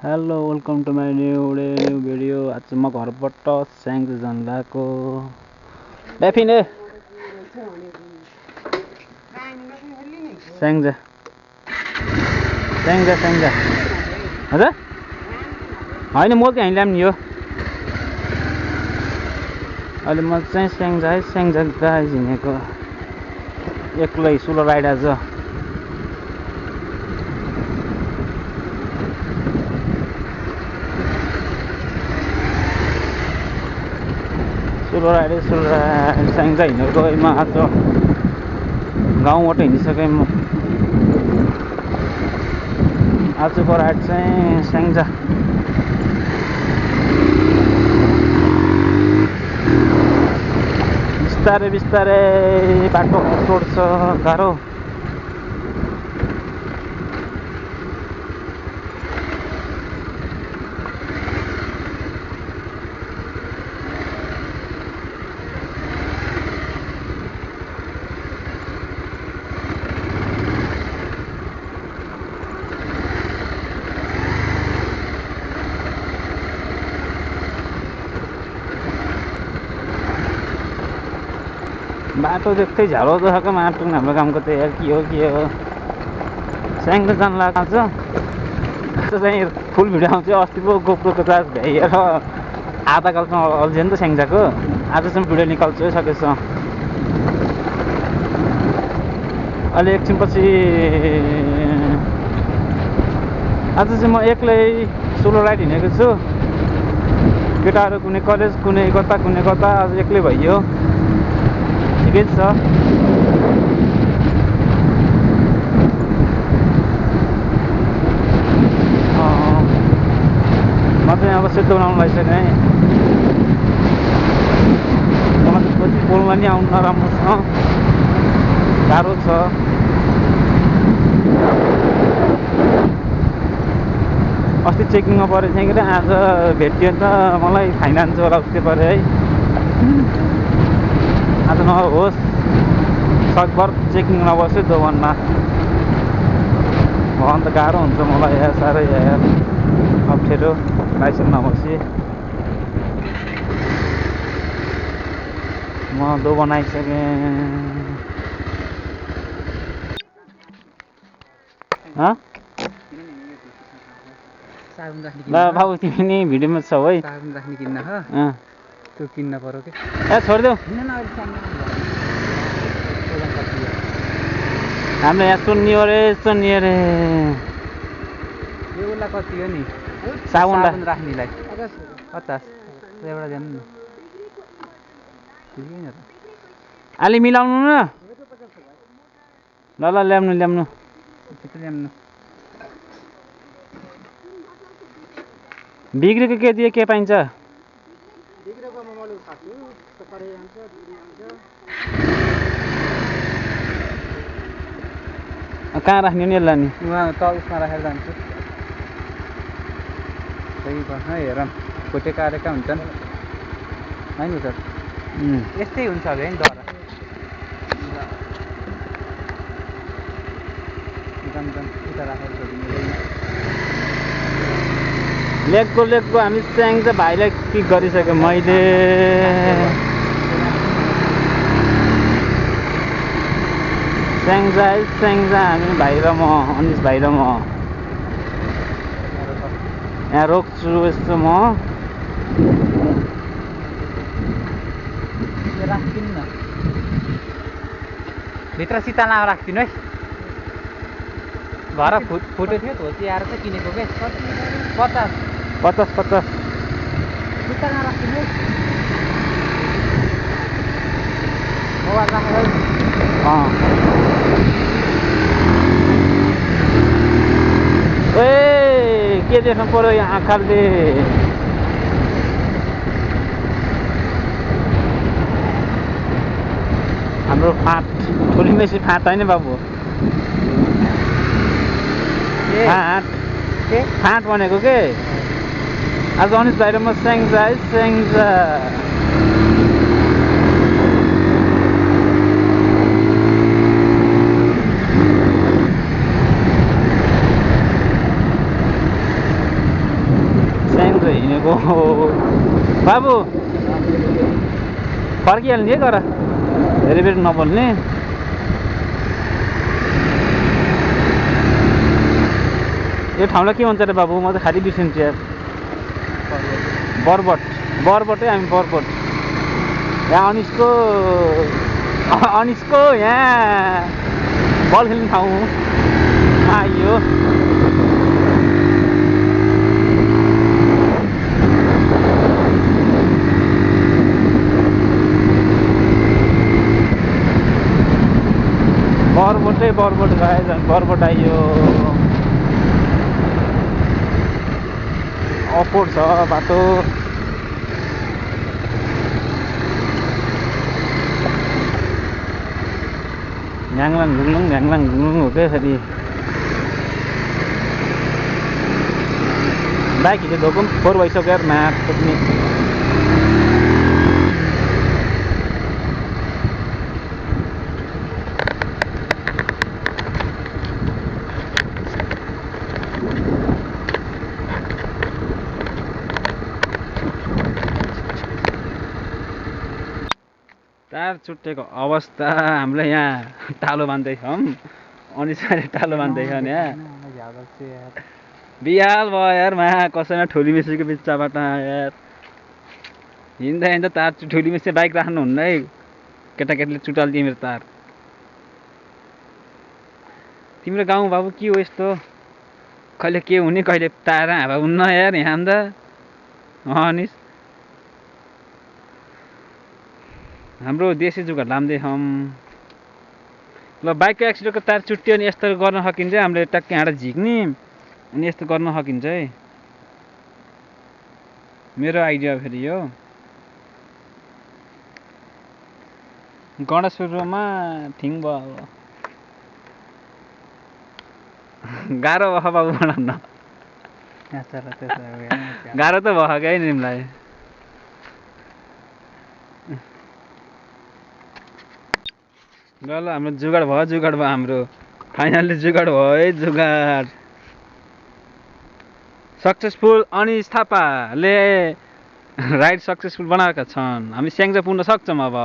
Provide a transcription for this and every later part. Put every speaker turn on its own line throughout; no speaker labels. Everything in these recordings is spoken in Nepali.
Hello welcome to my new video. आज म घरबाट स्याङ्जा जान लागेको। डेफिने स्याङ्जा स्याङ्जा स्याङ्जा हजुर होइन म चाहिँ ल्याउने नि यो अहिले म चाहिँ स्याङ्जा गाई झिनेको एक्लै सुलो राइड आज। सुलो राइड स्याङ्जा हिँडेको म आज गाउँबाट हिँडिसकेँ म। आजको राइड चाहिँ स्याङ्जा। बिस्तारै बिस्तारै बाटो अफरोड छ, गाह्रो। बाटो देख्दै झालो जस्तो माटो हाम्रो कामको त यार के हो स्याङ्जा जान लागेको छ। आज चाहिँ फुल भिडियो आउँछ। अस्ति पो गोप्रोको चार्ज भ्याइएर आधा कालसम्म अल्झ्यो नि त स्याङ्जाको। आज चाहिँ भिडियो निकाल्छु है सकेसम्म। अहिले एकछिनपछि आज चाहिँ म एक्लै सोलो राइड हिँडेको छु। केटाहरू कुनै कलेज कुनै कता आज एक्लै भइयो। ठिकै छ। म चाहिँ अब सिद्ध बनाउनु लागिसकेँ है। मलाई त्यसपछि बोल्न नि आउनु नराम्रो छ, गाह्रो छ। अस्ति चेकिङमा परेको थिएँ कि आज भेटियो नि त मलाई फाइनान्स होला उस्तै पऱ्यो है। आज नहोस् सकभर चेकिङ नबस्यो दोकानमा। भन त गाह्रो हुन्छ मलाई यार, साह्रै यार अप्ठ्यारो लाइसेन्स नबसी। म दो बनाइसकेँ। ल बाबु तिमी नि भिडियोमा छौ है।
त्यो किन्न पर्यो कि
ए छोडिदेऊ। हाम्रो यहाँ सुन्नियो रे
यो उसलाई कति हो नि
साबुन
राख्नेलाई 50 एउटा जानु न।
अलि मिलाउनु न। ल ल्याउनु बिग्रेको के दिए के पाइन्छ? कहाँ राख्ने नि यसलाई नि?
उहाँ त उसमा राखेर जान्छु। सही भन्छ हेर भोटे काटेका हुन्छन् होइन सर। यस्तै हुन्छ होला नि डर। उता राखेर
लेगको हामी स्याङ्जा भाइलाई पिक गरिसकेँ मैले। स्याङ्जा हामी भाइ र म, अनिस भाइ र म यहाँ रोक्छु। यस्तो म
राखिदिनु न भित्र सितालामा राखिदिनु है। घर फुटेको थियो धोती आएर चाहिँ किनेको के
50
सितालामा राखिदिनु मोबाइल राखेर।
ए के देख्नु पर्यो यहाँ आँखाले? हाम्रो फाँट ठुली मेसी फाँट होइन बाबु, फाँट भनेको के। आज अनिस भाइ र म स्याङ्जा ओहो बाबु फर्किहाल्ने है गर धेरै बेर नबोल्ने यो ठाउँलाई के भन्छ रे बाबु म त खालि बिर्सिन्छु यार बरबटै हामी बरबट यहाँ अनिसको यहाँ बल खेल्ने ठाउँ आइयो बरबट गए बरबट आइयो अफरोड छ बाटो ढ्याङलाङ ढुङलुङ हो क्या फेरि बाइक हिजो धोको पनि फोहोर भइसक्यो यार माटो पनि तार चुट्टेको अवस्था हामीलाई यहाँ टालो बान्दैछौँ अनि साह्रै टालो बान्दैछ नि यहाँ बिहाल भयो यार मा कसैमा ठुली मिसीको बिच्चाबाट यार हिँड्दा तार ठुली मिसी बाइक राख्नुहुन्न है केटाकेटीले चुटालिदियो मेरो तार तिम्रो गाउँ बाबु के हो यस्तो कहिले के हुने कहिले तार हावा हुन्न यार यहाँ त अनिस हाम्रो देशी जुगाड लाम्दैछौँ ल बाइकको एक्सिडेन्टको तार चुट्टियो अनि यस्तो गर्न सकिन्छ हामीले टक्कै हाँडा झिक्ने अनि यस्तो गर्न सकिन्छ है मेरो आइडिया फेरि यो गणेशपुरमा ठिङ भयो गाह्रो भयो बाबु बनाउन गाह्रो त भयो क्या तिमीलाई ल हाम्रो जुगाड भयो हाम्रो फाइनल्ली जुगाड भयो है जुगाड सक्सेसफुल अनिस थापाले राइड सक्सेसफुल बनाएका छन् हामी स्याङ्जा पुग्न सक्छौँ अब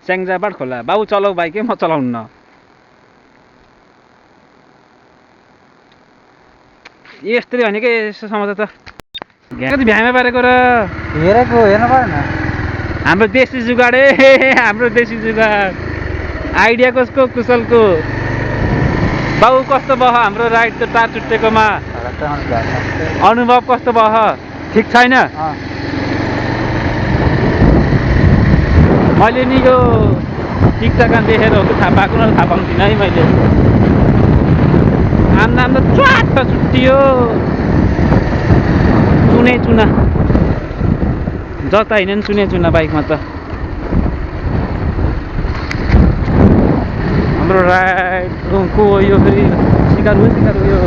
स्याङ्जा बाटखोला बाबु चलाऊ बाइकै म चलाउन्न यस्तरी भनेकै यस्तो समाचार त कति भ्यामे पारेको र
हेरेको हेर्नु परेन
हाम्रो देशी जुगाड हाम्रो देशी जुगाड आइडिया कसको कुशलको बाबु कस्तो भयो हाम्रो राइड त तार चुट्टेकोमा अनुभव कस्तो भयो ठिक छैन मैले नि यो टिकटकमा देखेर हो कि थाहा पाएको न थाहा पाउँदिनँ है मैले आम्दा त च्वाट्ट चुट्टियो चुना जता हिँड्यो नि चुना बाइकमा त हाम्रो राइड को यो फेरि सिकार यो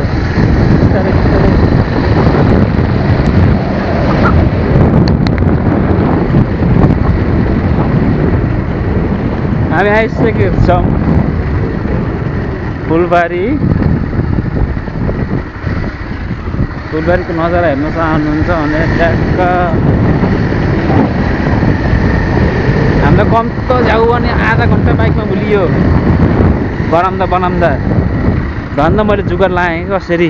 हामी आइसकेको छौँ फुलबारीको नजारा हेर्न चाहनुहुन्छ भने ट्याक्क हामीलाई कम त जाऊ भने आधा घन्टा बाइकमा भुलियो बनाउँदा धन्दा मैले जुगाड लाएँ कसरी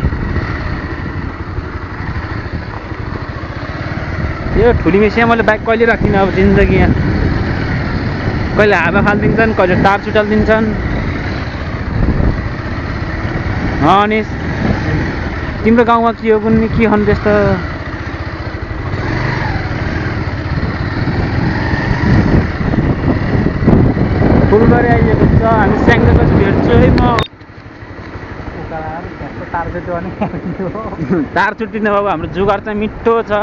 यो ठुली मिसिया मैले बाइक कहिले राख्दिनँ अब जिन्दगीमा कहिले हावा फालिदिन्छन् कहिले तार चुटालिदिन्छन् अनि तिम्रो गाउँमा के हो कुनै के हन् त्यस्तो फुलबारी आइएको छ हामी स्याङ्जापछि भेट्छु है म तार चुट्टिने बाबु हाम्रो जुगाड चाहिँ मिठो छ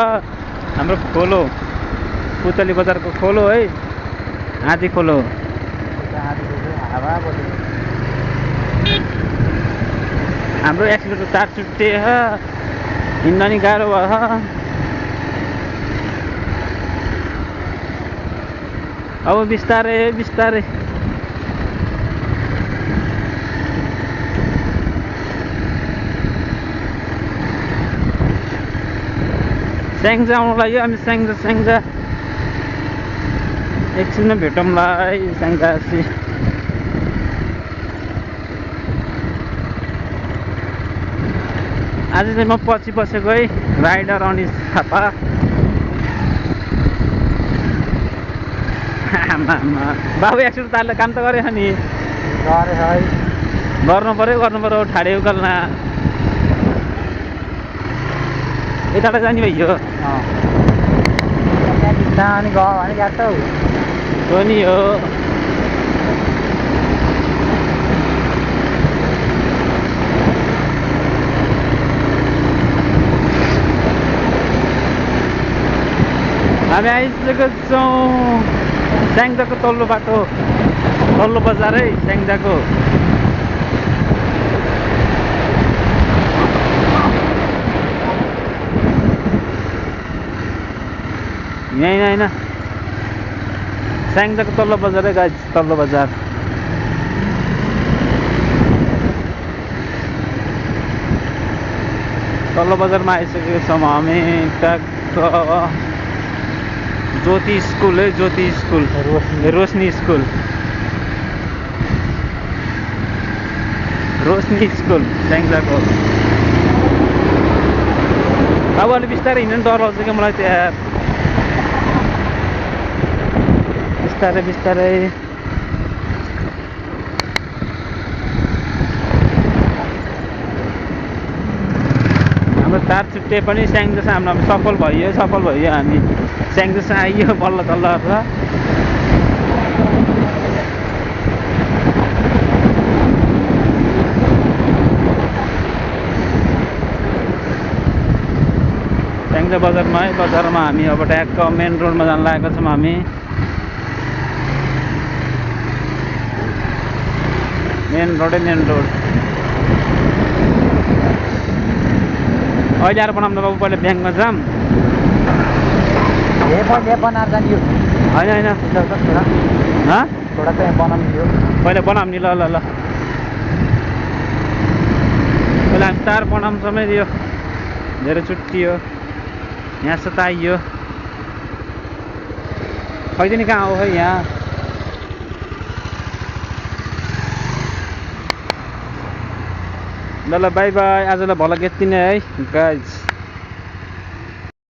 हाम्रो खोलो पुतली बजारको खोलो है आधी खोलो हाम्रो एक्सिडेन्टको तार चुट्टिए हिँड्न नि गाह्रो भयो अब बिस्तारै स्याङ्जा आउनु लाग्यो हामी स्याङ्जा एकछिनमा भेटौँला है स्याङ्जासी आज चाहिँ म पछि बसेको है राइडर अनिस थापा बाबु एकचोटि तारले काम त गरेछ नि गर्नु पऱ्यो ठाडे उकाल्न यताबाट जाने भइयो हो नि हो हामी आइसकेको छौँ स्याङ्जाको तल्लो बाटो तल्लो बजार है स्याङ्जाको यहीँ होइन स्याङ्जाको तल्लो बजार है गाइस तल्लो बजार तल्लो बजारमा आइसकेको छौँ हामी ट्याक्क ज्योति स्कुल है ज्योति स्कुल रोशनी स्कुल स्याङ्जाको अब अलिक बिस्तारै हिँड्नु डर लाग्छ क्या मलाई त्यहाँ बिस्तारै हाम्रो तार चुट्टे पनि स्याङ्जासँग हाम्रो सफल भयो हामी स्याङ्जासँग आइयो बल्ल तल्ल स्याङ्जा बजारमा हामी अब ट्याक्क मेन रोडमा जान लागेको छौँ हामी मेन रोड अहिले आएर बनाउँदा बाबु पहिला ब्याङ्कमा जाम होइन पहिला बनाऊँ नि ल पहिला हामी तार बनाउँ समय दियो धेरै चुट्टियो यहाँ सताइयो खैदिनी कहाँ हो है यहाँ ल बाई बाई आजलाई भला यति नै है गाइज